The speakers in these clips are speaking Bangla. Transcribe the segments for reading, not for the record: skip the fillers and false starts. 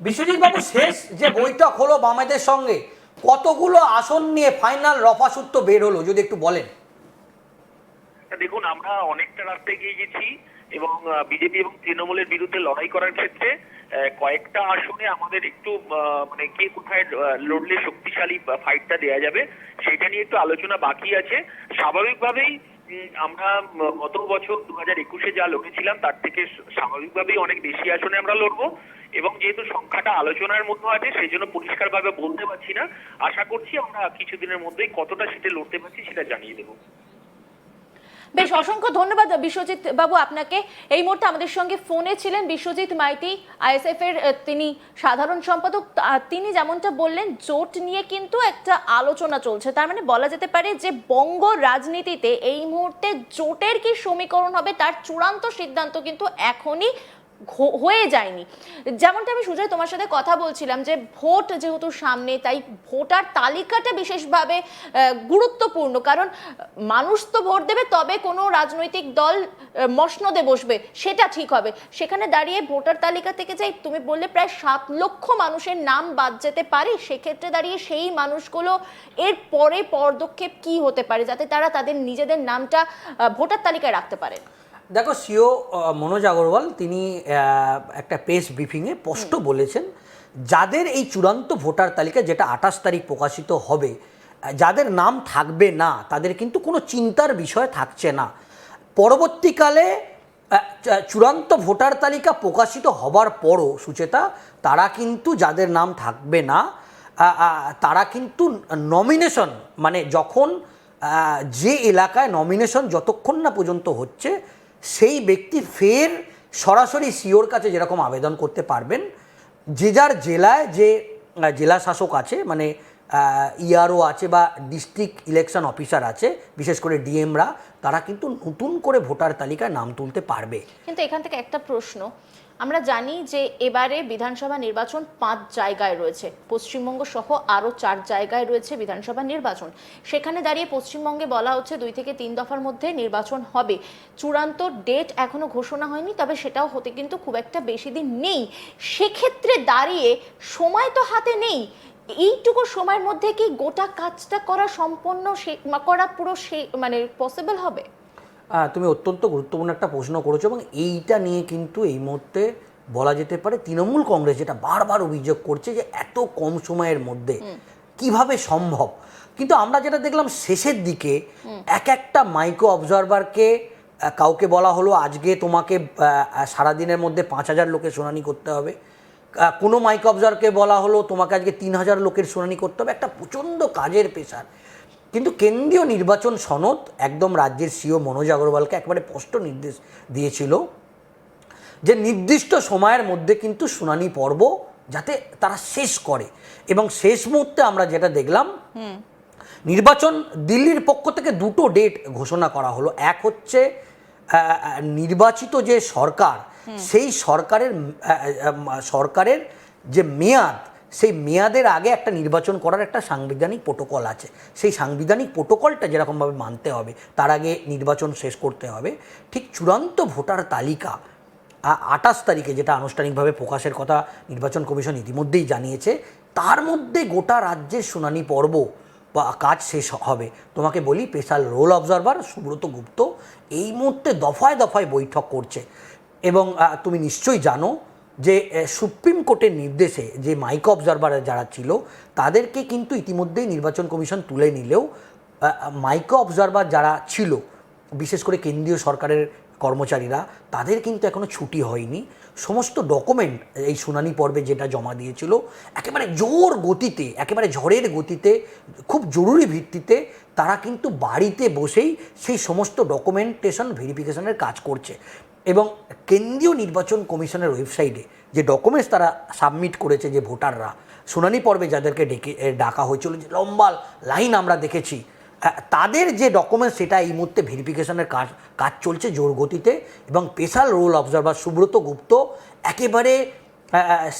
বিশ্বজিৎ বাবু, শেষ যে বৈঠক হলো বামেদের সঙ্গে, কতগুলো আসন নিয়ে ফাইনাল রফাসূত্র বের হলো যদি একটু বলেন। দেখুন, আমরা অনেকটা রাস্তা এগিয়ে গেছি এবং বিজেপি এবং তৃণমূলের বিরুদ্ধে লড়াই করার ক্ষেত্রে কয়েকটা আসনে আমাদের একটু মানে কে কোথায় লড়লে শক্তিশালী ফাইটটা দেয়া যাবে সেটা নিয়ে একটু আলোচনা বাকি আছে। স্বাভাবিকভাবেই আমরা গত বছর 2021-এ যা লড়েছিলাম তার থেকে স্বাভাবিকভাবেই অনেক বেশি আসনে আমরা লড়বো এবং যেহেতু সংখ্যাটা আলোচনার মধ্যে আছে সেই জন্য পরিষ্কারভাবে বলতে পারছি না। আশা করছি আমরা কিছুদিনের মধ্যেই কতটা সিটে লড়তে পারছি সেটা জানিয়ে দেবো। বেশ, অসংখ্য ধন্যবাদ বিশ্বজিৎ বাবু আপনাকে। এই মুহূর্তে আমাদের সঙ্গে ফোনে ছিলেন বিশ্বজিৎ মাইতি, আইএসএফ এর তিনি সাধারণ সম্পাদক। তিনি যেমনটা বললেন, জোট নিয়ে কিন্তু একটা আলোচনা চলছে। তার মানে বলা যেতে পারে যে বঙ্গ রাজনীতিতে এই মুহূর্তে জোটের কি সমীকরণ হবে তার চূড়ান্ত সিদ্ধান্ত কিন্তু এখনই হয়ে যায়নি। যেমনটা আমি সুজয় তোমার সাথে কথা বলছিলাম যে ভোট যেহেতু সামনে, তাই ভোটার তালিকাটা বিশেষভাবে গুরুত্বপূর্ণ, কারণ মানুষ তো ভোট দেবে, তবে কোনো রাজনৈতিক দল মসনদে বসবে সেটা ঠিক হবে। সেখানে দাঁড়িয়ে ভোটার তালিকা থেকে যাই তুমি বললে প্রায় 7 লক্ষ মানুষের নাম বাদ যেতে পারে, সেক্ষেত্রে দাঁড়িয়ে সেই মানুষগুলো এর পরে পদক্ষেপ কি হতে পারে যাতে তারা তাদের নিজেদের নামটা ভোটার তালিকায় রাখতে পারে। দেখো, সিও মনোজ আগরওয়াল তিনি একটা প্রেস ব্রিফিংয়ে স্পষ্ট বলেছেন, যাদের এই চূড়ান্ত ভোটার তালিকা যেটা 28 তারিখ প্রকাশিত হবে, যাদের নাম থাকবে না তাদের কিন্তু কোনো চিন্তার বিষয় থাকছে না। পরবর্তীকালে চূড়ান্ত ভোটার তালিকা প্রকাশিত হবার পরও সুচেতা, তারা কিন্তু যাদের নাম থাকবে না তারা কিন্তু নমিনেশন, মানে যখন যে এলাকায় নমিনেশন যতক্ষণ না পর্যন্ত হচ্ছে সেই ব্যক্তি ফের সরাসরি সিওর কাছে যেরকম আবেদন করতে পারবেন, যে যার জেলায় যে জেলা শাসক আছে, মানে ইআরও আছে বা ডিস্ট্রিক্ট ইলেকশন অফিসার আছে, বিশেষ করে ডিএমরা, তারা কিন্তু নতুন করে ভোটার তালিকায় নাম তুলতে পারবে। কিন্তু এখান থেকে একটা প্রশ্ন, আমরা জানি যে এবারে বিধানসভা নির্বাচন 5 জায়গায় রয়েছে, পশ্চিমবঙ্গ সহ আরও 4 জায়গায় রয়েছে বিধানসভা নির্বাচন। সেখানে দাঁড়িয়ে পশ্চিমবঙ্গে বলা হচ্ছে 2 থেকে 3 দফার মধ্যে নির্বাচন হবে। চূড়ান্ত ডেট এখনো ঘোষণা হয়নি, তবে সেটাও হতে কিন্তু খুব একটা বেশি দিন নেই। সেক্ষেত্রে দাঁড়িয়ে সময় তো হাতে নেই, এইটুকু সময়ের মধ্যে কি গোটা কাজটা করা সম্পন্ন করা পুরো মানে পসিবল হবে? তুমি অত্যন্ত গুরুত্বপূর্ণ একটা প্রশ্ন করেছো এবং এইটা নিয়ে কিন্তু এই মুহূর্তে বলা যেতে পারে তৃণমূল কংগ্রেস যেটা বারবার অভিযোগ করছে যে এত কম সময়ের মধ্যে কিভাবে সম্ভব। কিন্তু আমরা যেটা দেখলাম শেষের দিকে একটা মাইক্রো অবজারভারকে কাউকে বলা হলো আজকে তোমাকে সারাদিনের মধ্যে 5,000 লোকের শুনানি করতে হবে, কোনো মাইক্রো অবজারভারকে বলা হলো তোমাকে আজকে 3,000 লোকের শুনানি করতে হবে। একটা প্রচণ্ড কাজের পেশার। কিন্তু কেন্দ্রীয় নির্বাচন সনদ একদম রাজ্যের সিও মনোজ আগরওয়ালকে একবারে স্পষ্ট নির্দেশ দিয়েছিল যে নির্দিষ্ট সময়ের মধ্যে কিন্তু শুনানি পর্ব যাতে তারা শেষ করে। এবং শেষ মুহূর্তে আমরা যেটা দেখলাম, নির্বাচন দিল্লির পক্ষ থেকে 2টো ডেট ঘোষণা করা হলো। এক হচ্ছে নির্বাচিত যে সরকার, সেই সরকারের যে মেয়াদ, সেই মেয়াদের আগে একটা নির্বাচন করার একটা সাংবিধানিক প্রোটোকল আছে। সেই সাংবিধানিক প্রোটোকলটা যেরকমভাবে মানতে হবে, তার আগে নির্বাচন শেষ করতে হবে। ঠিক চূড়ান্ত ভোটার তালিকা 28 তারিখে, যেটা আনুষ্ঠানিকভাবে প্রকাশের কথা নির্বাচন কমিশন ইতিমধ্যেই জানিয়েছে, তার মধ্যে গোটা রাজ্যের শুনানি পর্ব বা কাজ শেষ হবে। তোমাকে বলি, স্পেশাল রোল অবজারভার সুব্রত গুপ্ত এই মুহূর্তে দফায় দফায় বৈঠক করছে। এবং তুমি নিশ্চয়ই জানো যে সুপ্রিম কোর্টের নির্দেশে যে মাইক্রো অবজারভার যারা ছিল তাদেরকে কিন্তু ইতিমধ্যেই নির্বাচন কমিশন তুলে নিলেও মাইক্রো অবজারভার যারা ছিল, বিশেষ করে কেন্দ্রীয় সরকারের কর্মচারীরা, তাদের কিন্তু এখনও ছুটি হয়নি। সমস্ত ডকুমেন্ট এই শুনানি পর্বে যেটা জমা দিয়েছিল একেবারে জোর গতিতে, একেবারে ঝড়ের গতিতে, খুব জরুরি ভিত্তিতে তারা কিন্তু বাড়িতে বসেই সেই সমস্ত ডকুমেন্টেশন ভেরিফিকেশনের কাজ করছে। এবং কেন্দ্রীয় নির্বাচন কমিশনের ওয়েবসাইটে যে ডকুমেন্টস তারা সাবমিট করেছে, যে ভোটাররা শুনানি পর্বে যাদেরকে ডাকা হয়েছিল, যে লম্বা লাইন আমরা দেখেছি, তাদের যে ডকুমেন্টস সেটা এই মুহূর্তে ভেরিফিকেশনের কাজ চলছে জোর গতিতে। এবং স্পেশাল রোল অবজারভার সুব্রত গুপ্ত একেবারে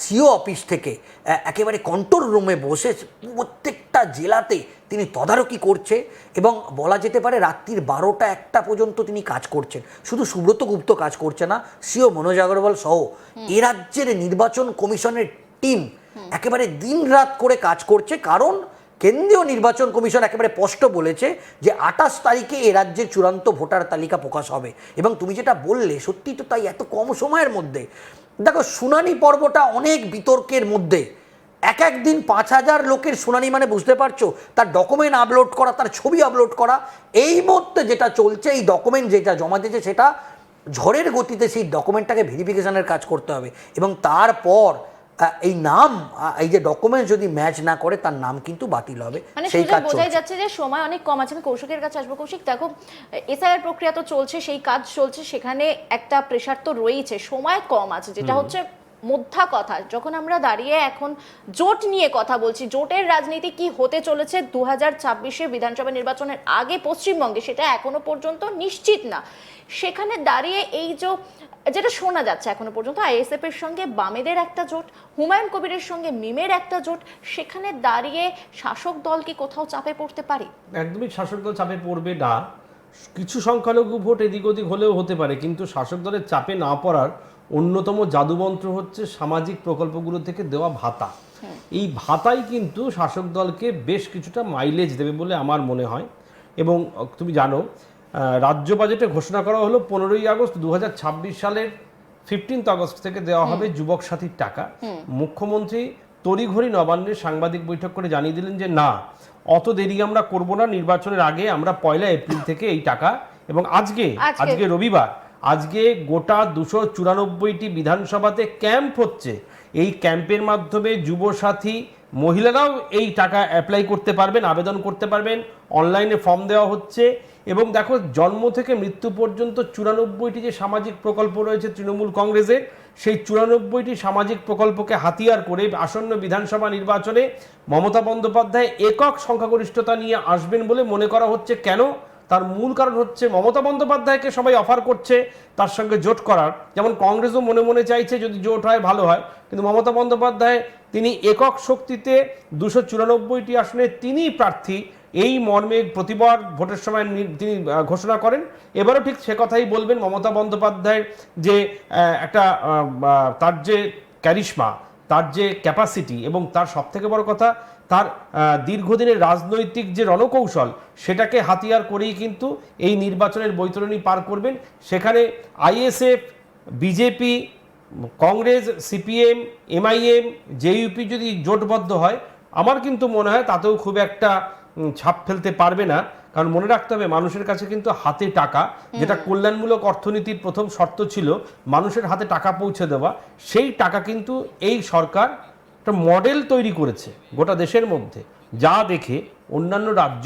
সিও অফিস থেকে একেবারে কন্ট্রোল রুমে বসে প্রত্যেকটা জেলাতে তিনি তদারকি করছে এবং বলা যেতে পারে রাত্রির 12টা-1টা পর্যন্ত তিনি কাজ করছেন। শুধু সুব্রত গুপ্ত কাজ করছে না, সিও মনোজ আগরওয়াল সহ এ রাজ্যের নির্বাচন কমিশনের টিম একেবারে দিনরাত করে কাজ করছে, কারণ কেন্দ্রীয় নির্বাচন কমিশন একেবারে স্পষ্ট বলেছে যে 28 তারিখে এ রাজ্যের চূড়ান্ত ভোটার তালিকা প্রকাশ হবে। এবং তুমি যেটা বললে সত্যি তো তাই, এত কম সময়ের মধ্যে দেখো শুনানি পর্বটা অনেক বিতর্কের মধ্যে, এক দিন 5,000 লোকের শুনানি মানে বুঝতে পারছো, তার ডকুমেন্ট আপলোড করা, তার ছবি আপলোড করা, এই মুহূর্তে যেটা চলছে এই ডকুমেন্ট যেটা জমা দিয়েছে সেটা ঝড়ের গতিতে সেই ডকুমেন্টটাকে ভেরিফিকেশনের কাজ করতে হবে এবং তারপর এই নাম, এই যে ডকুমেন্ট যদি ম্যাচ না করে তার নাম কিন্তু বাতিল হবে। মানে সেই কাজ বোঝাই চলছে। যাচ্ছে যে সময় অনেক কম আছে। আমি কৌশিকের কাছে আসবো। কৌশিক, দেখো এসআইআর প্রক্রিয়া তো চলছে, সেই কাজ চলছে, সেখানে একটা প্রেশার তো রয়েছে, সময় কম আছে, যেটা হচ্ছে মোদ্দা কথা। যখন আমরা দাঁড়িয়ে এখন জোট নিয়ে কথা বলছি, জোটের রাজনীতি কি হতে চলেছে 2026-এর বিধানসভা নির্বাচনের আগে পশ্চিমবঙ্গে, সেটা এখনো পর্যন্ত নিশ্চিত না। সেখানে দাঁড়িয়ে এই যেটা শোনা যাচ্ছে এখনো পর্যন্ত আইএসএফ এর সঙ্গে বামেদের একটা জোট, হুমায়ুন কবিরের সঙ্গে মিমের একটা জোট, সেখানে দাঁড়িয়ে শাসক দল কি কোথাও চাপে পড়তে পারে? একদমই শাসক দল চাপে পড়বে না। কিছু সংখ্যালঘু ভোট এদিক ওদিক হলেও হতে পারে, কিন্তু শাসক দলের চাপে না পড়ার অন্যতম জাদুমন্ত্র হচ্ছে সামাজিক প্রকল্পগুলো থেকে দেওয়া ভাতা। এই ভাতাই কিন্তু শাসক দলকে বেশ কিছুটা মাইলেজ দেবে বলে আমার মনে হয়। এবং তুমি জানো রাজ্য বাজেটে ঘোষণা করা হলো 15ই আগস্ট 2026 সালের 15 আগস্ট থেকে দেওয়া হবে যুবক সাথীর টাকা। মুখ্যমন্ত্রী তড়িঘড়ি নবান্নের সাংবাদিক বৈঠক করে জানিয়ে দিলেন যে না, অত দেরি আমরা করব না, নির্বাচনের আগে আমরা 1 এপ্রিল থেকে এই টাকা, এবং আজকে রবিবার, আজকে গোটা 294টি বিধানসভাতে ক্যাম্প হচ্ছে। এই ক্যাম্পের মাধ্যমে যুবসাথী মহিলারাও এই টাকা অ্যাপ্লাই করতে পারবেন, আবেদন করতে পারবেন, অনলাইনে ফর্ম দেওয়া হচ্ছে। এবং দেখো জন্ম থেকে মৃত্যু পর্যন্ত 94টি যে সামাজিক প্রকল্প রয়েছে তৃণমূল কংগ্রেসের, সেই 94টি সামাজিক প্রকল্পকে হাতিয়ার করে আসন্ন বিধানসভা নির্বাচনে মমতা বন্দ্যোপাধ্যায় একক সংখ্যাগরিষ্ঠতা নিয়ে আসবেন বলে মনে করা হচ্ছে। কেন? তার মূল কারণ হচ্ছে মমতা বন্দ্যোপাধ্যায়কে সবাই অফার করছে তার সঙ্গে জোট করার, যেমন কংগ্রেসও মনে মনে চাইছে যদি জোট হয় ভালো হয়, কিন্তু মমতা বন্দ্যোপাধ্যায় তিনি একক শক্তিতে 294টি আসনে তিনিই প্রার্থী, এই মর্মে প্রতিবার ভোটের সময় তিনি ঘোষণা করেন। এবারও ঠিক সে কথাই বলবেন। মমতা বন্দ্যোপাধ্যায়ের যে একটা তার যে ক্যারিশমা, তার যে ক্যাপাসিটি, এবং তার সবথেকে বড় কথা তার দীর্ঘদিনের রাজনৈতিক যে রণকৌশল, সেটাকে হাতিয়ার করেই কিন্তু এই নির্বাচনের বৈতরণী পার করবেন। সেখানে ISF, BJP, Congress, CPM, MIM, JUP যদি জোটবদ্ধ হয়, আমার কিন্তু মনে হয় তাতেও খুব একটা ছাপ ফেলতে পারবে না। কারণ মনে রাখতে হবে মানুষের কাছে কিন্তু হাতে টাকা, যেটা কল্যাণমূলক অর্থনীতির প্রথম শর্ত ছিল মানুষের হাতে টাকা পৌঁছে দেওয়া, সেই টাকা কিন্তু এই সরকার একটা মডেল তৈরি করেছে গোটা দেশের মধ্যে, যা দেখে অন্যান্য রাজ্য